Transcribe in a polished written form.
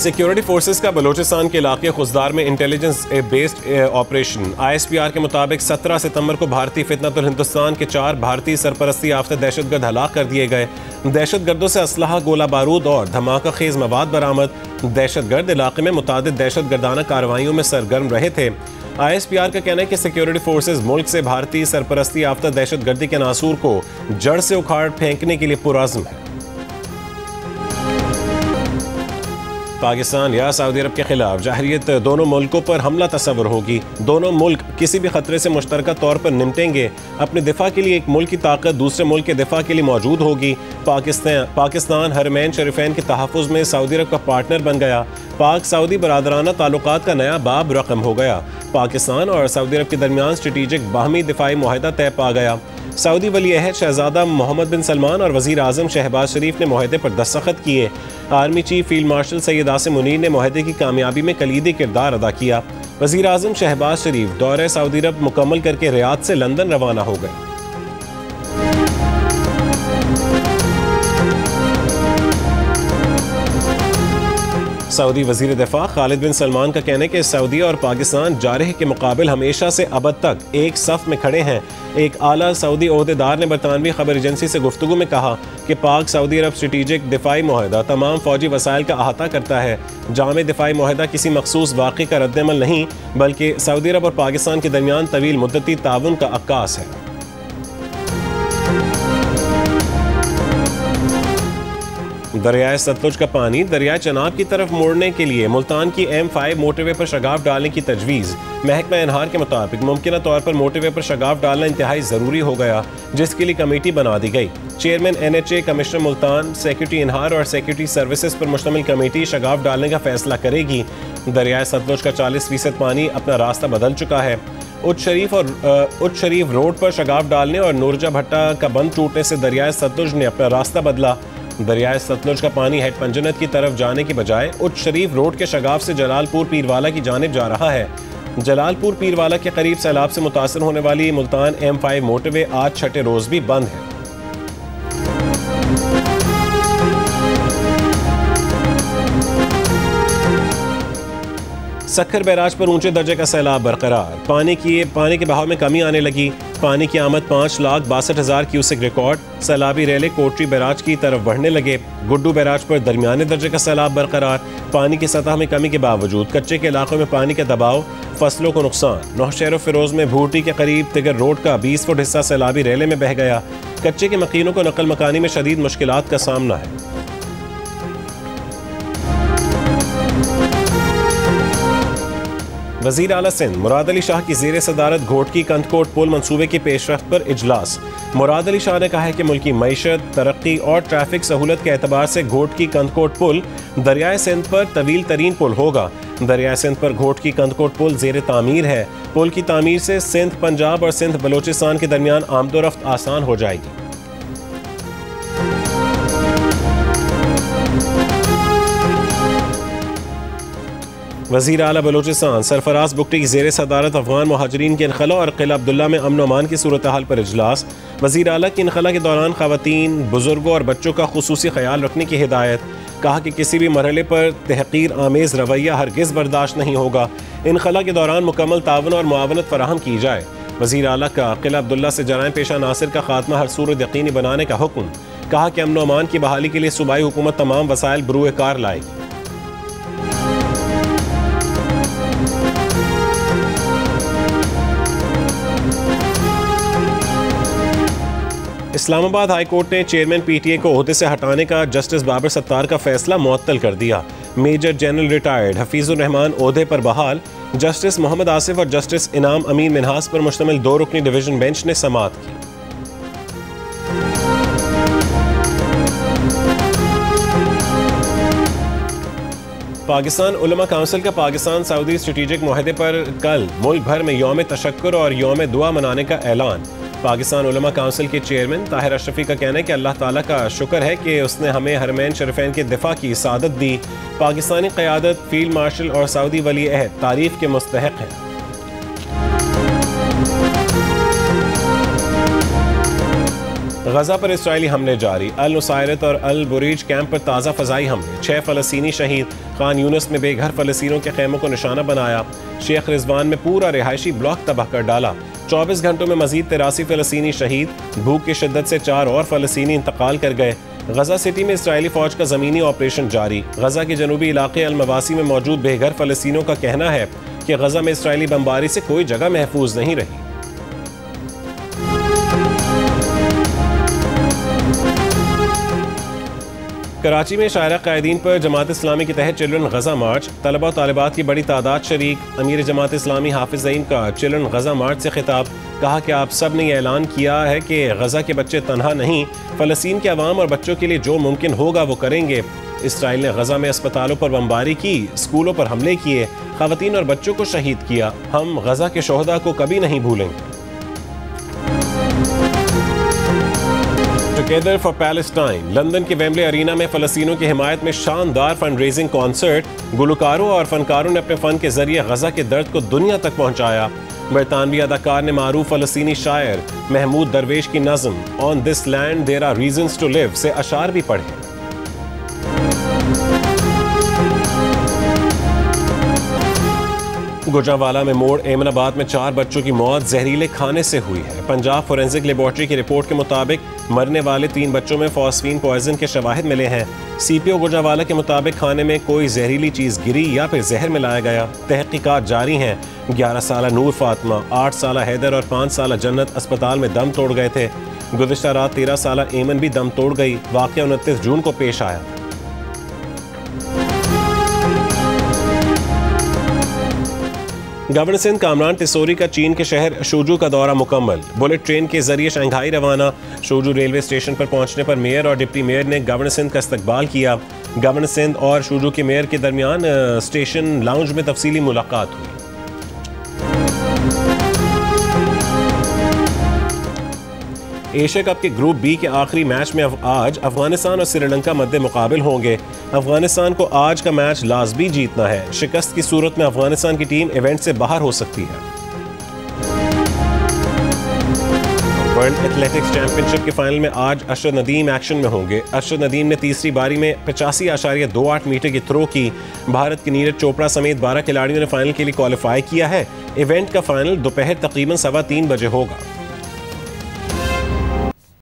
Security forces का बलोचिस्तान के इलाके खुजदार में इंटेलिजेंस बेस्ड ऑपरेशन ISPR के मुताबिक 17 सितंबर को भारतीय फितनतुल हिंदुस्तान के 4 भारतीय सरपरस्ती याफ्ता दहशतगर्द हलाक कर दिए गए। दहशतगर्दों से असलहा, गोला बारूद और धमाका खेज मवाद बरामद। दहशतगर्द इलाके में मुतादिद दहशतगर्दाना कार्रवाइयों में सरगर्म रहे थे। ISPR का कहना है कि सिक्योरिटी फोर्सेस मुल्क से भारतीय सरपरस्ती याफ्ता दहशतगर्दी के नासूर को जड़ से उखाड़ फेंकने के लिए पुरअज़्म है। पाकिस्तान या सऊदी अरब के खिलाफ जाहिरियत दोनों मुल्कों पर हमला तस्वर होगी। दोनों मुल्क किसी भी खतरे से मुश्तरका तौर पर निपटेंगे। अपने दिफा के लिए एक मुल्क की ताकत दूसरे मुल्क के दिफा के लिए मौजूद होगी। पाकिस्तान हरमैन शरीफैन के तहफ़्फ़ुज़ में सऊदी अरब का पार्टनर बन गया। पाक सऊदी बरादराना ताल्लुकात का नया बाब रकम हो गया। पाकिस्तान और सऊदी अरब के दरमियान स्ट्रेटेजिक बाहमी दिफाई मुआहदा तय पा गया। सऊदी वली अहद शहजादा मोहम्मद बिन सलमान और वज़ीर आज़म शहबाज शरीफ ने मुआहदे पर दस्तखत किए। Army chief field marshal Syed Asim Munir ने मुआहदे की कामयाबी में कलीदी किरदार अदा किया। वज़ीर आज़म शहबाज शरीफ दौरे सऊदी अरब मुकम्मल करके रियाद से लंदन रवाना हो गए। सऊदी वज़ीर दिफा खालिद बिन सलमान का कहना है कि सऊदी और पाकिस्तान जारह के मुकाबिल हमेशा से अब तक एक सफ़ में खड़े हैं। एक आला सऊदी ओहदेदार ने बरतानवी खबर एजेंसी से गुफ्तगू में कहा कि पाक सऊदी अरब स्ट्रेटेजिक दिफाई मुआहदा तमाम फौजी वसाइल का अहाता करता है। जामे दिफाई मुआहदा किसी मखसूस वाक़े का रद्दअमल नहीं बल्कि सऊदी अरब और पाकिस्तान के दरमियान तवील मुद्दती ताउन का अक्कास है। दरियाए सतलुज का पानी दरियाए चनाब की तरफ मोड़ने के लिए मुल्तान की M5 मोटरवे पर शगाफ डालने की तजवीज़। महकमा एनहार के मुताबिक मुमकिन तौर पर मोटरवे पर शगाफ डालना इंतहाई ज़रूरी हो गया, जिसके लिए कमेटी बना दी गई। Chairman NHA, commissioner Multan, secretary एनहार और सेक्रेटरी सर्विसेज पर मुश्तमिल कमेटी शगाफ डालने का फैसला करेगी। दरियाए सतलुज का 40% पानी अपना रास्ता बदल चुका है। उच्च शरीफ रोड पर शगाफ डालने और नूरजा भट्टा का बंद टूटने से दरियाए सतलुज ने अपना रास्ता बदला। दरियाए सतलुज का पानी हेड पंजनत की तरफ जाने की बजाय उच्च शरीफ रोड के शगाफ से जलालपुर पीरवाला की जानिब जा रहा है। जलालपुर पीरवाला के करीब सैलाब से मुतासर होने वाली मुल्तान M5 मोटरवे आज छठे रोज भी बंद है। सक्खर बैराज पर ऊंचे दर्जे का सैलाब बरकरार। पानी के बहाव में कमी आने लगी। पानी की आमद 5,62,000 क्यूसेक रिकॉर्ड। सैलाबी रेले कोटरी बैराज की तरफ बढ़ने लगे। गुड्डू बैराज पर दरमियाने दर्जे का सैलाब बरकरार। पानी की सतह में कमी के बावजूद कच्चे के इलाकों में पानी का दबाव, फसलों को नुकसान। नौशहर फिरोज में भूटी के करीब तिगर रोड का 20 फुट हिस्सा सैलाबी रेले में बह गया। कच्चे के मकीनों को नकल मकानी में शदीद मुश्किलात का सामना है। वज़ीर आला सिंध मुराद अली शाह की ज़ेर सदारत घोटकी कंदकोट पुल मंसूबे की पेशरफ्त पर इजलास। मुराद अली शाह ने कहा है कि मुल्की मईशत, तरक्की और ट्रैफिक सहूलत के एतबार से घोटकी कंदकोट पुल दरियाए सिंध पर तवील तरीन पुल होगा। दरियाए सिंध पर घोटकी कंदकोट पुल ज़ेर तामीर है। पुल की तामीर से सिंध पंजाब और सिंध बलोचिस्तान के दरमियान आमदोरफ्त आसान हो जाएगी। वज़ीर आला बलोचिस्तान सरफराज बुगटी की ज़ेर सदारत अफ़गान मुहाजिरीन के इनखला और क़िला अब्दुल्ला में अमन अमान की सूरत हाल पर इजलास। वज़ीर आला की इनखला के दौरान ख़वातीन, बुज़ुर्गों और बच्चों का खुसूसी ख्याल रखने की हिदायत। कहा कि किसी भी मरहले पर तहक़ीर आमेज़ रवैया हरगिज़ बर्दाश्त नहीं होगा। इनखला के दौरान मुकम्मल तावन और मुआवनत फराहम की जाए। वज़ीर आला का क़िला अब्दुल्ला से जराइम पेशा नासिर का खात्मा हर सूरत यकीनी बनाने का हुक्म। कहा कि अमन अमान की बहाली के लिए सूबाई हुकूमत तमाम वसाइल बरूए कार लाएगी। इस्लामाबाद हाई कोर्ट ने चेयरमैन PTA को ओहदे से हटाने का जस्टिस बाबर सत्तार का फैसला मुअत्तल कर दिया। Major general retired Hafizur Rahman ओहदे पर बहाल। जस्टिस मोहम्मद आसिफ और जस्टिस इनाम अमीन मिनहास पर मुश्तमिल 2 रुकनी डिवीजन बेंच ने समाअत की। पाकिस्तान उलमा काउंसिल का पाकिस्तान सऊदी स्ट्रेटेजिक मुआहदे पर कल मुल्क भर में यौम तशक्कुर और यौम दुआ मनाने का ऐलान। पाकिस्तान उलमा काउंसिल के चेयरमैन ताहिर अशरफी का कहना है कि अल्लाह ताला का शुक्र है कि उसने हमें हरमैन शरीफैन के दिफा की सादत दी। पाकिस्तानी क़यादत, फील्ड मार्शल और सऊदी वली अहद तारीफ के मुस्तहक हैं। गजा पर इसराइली हमले जारी। अल नुसायरत और अल बुरीज कैंप पर ताज़ा फ़ज़ाई हमले। 6 फ़लस्तीनी शहीद। खान यूनिस में बेघर फ़लस्तीनियों के खैमों को निशाना बनाया। शेख रिजवान में पूरा रिहायशी ब्लॉक तबाह कर डाला। 24 घंटों में मजीद 83 फ़लस्तीनी शहीद। भूख की शिद्दत से 4 और फ़लस्तीनी इंतकाल कर गए। गजा सिटी में इसराइली फ़ौज का ज़मीनी ऑपरेशन जारी। गजा के जनूबी इलाके अल मवासी में मौजूद बेघर फ़लस्तीनियों का कहना है कि गजा में इसराइली बमबारी से कोई जगह महफूज नहीं रही। कराची में शायरा कायदीन पर जमात इस्लामी के तहत चिल्ड्रन गजा मार्च। तलबा और तालिबात की बड़ी तादाद शरीक। अमीर जमात इस्लामी हाफिज ज़ईन का चिल्ड्रन गजा मार्च से खिताब। कहा कि आप सब ने यह ऐलान किया है कि गजा के बच्चे तनहा नहीं, फ़लस्तीन के अवाम और बच्चों के लिए जो मुमकिन होगा वो करेंगे। इसराइल ने गजा में अस्पतालों पर बमबारी की, स्कूलों पर हमले किए, ख़वातीन और बच्चों को शहीद किया। हम गजा के शोहदा को कभी नहीं भूलेंगे। Together for Palestine. लंदन के वेम्बले अरीना में फ़लस्तीनियों की हिमायत में शानदार फंड रेजिंग कॉन्सर्ट। गुलकारों और फनकारों ने अपने फ़न के जरिए गजा के दर्द को दुनिया तक पहुँचाया। बरतानवी अदाकार ने मारूफ फ़लस्तीनी शायर महमूद दरवेश की नज़्म on this land there are reasons to live से अशार भी पढ़े। गुजरांवाला में मोड़। एमनाबाद में 4 बच्चों की मौत जहरीले खाने से हुई है। पंजाब फोरेंसिक लेबॉर्ट्री की रिपोर्ट के मुताबिक मरने वाले 3 बच्चों में फॉस्फीन पॉइजन के शवाहिद मिले हैं। CPO गुजरांवाला के मुताबिक खाने में कोई जहरीली चीज़ गिरी या फिर जहर मिलाया गया। तहकीकात जारी हैं। 11 साला नूर फातिमा, 8 साला हैदर और 5 साला जन्नत अस्पताल में दम तोड़ गए थे। गुज़िश्ता रात 13 साला एमन भी दम तोड़ गई। वाक़या 29 जून को पेश आया। गवर्नर सिंध कामरान तिसोरी का चीन के शहर शूजू का दौरा मुकम्मल। बुलेट ट्रेन के जरिए शंघाई रवाना। शूजू रेलवे स्टेशन पर पहुंचने पर मेयर और डिप्टी मेयर ने गवर्नर सिंध का इस्तकबाल किया। गवर्नर सिंध और शूजू के मेयर के दरमियान स्टेशन लाउंज में तफसीली मुलाकात हुई। एशिया कप के ग्रुप बी के आखिरी मैच में आज अफगानिस्तान और श्रीलंका मध्य मुकाबिल होंगे। अफगानिस्तान को आज का मैच लाजमी जीतना है। शिकस्त की सूरत में अफगानिस्तान की टीम इवेंट से बाहर हो सकती है। वर्ल्ड एथलेटिक्स चैंपियनशिप के फाइनल में आज अरशद नदीम एक्शन में होंगे। अरशद नदीम ने तीसरी बारी में 85.28 मीटर की थ्रो की। भारत की नीरज चोपड़ा समेत 12 खिलाड़ियों ने फाइनल के लिए क्वालिफाई किया है। इवेंट का फाइनल दोपहर तकरीबन 3:15 बजे होगा।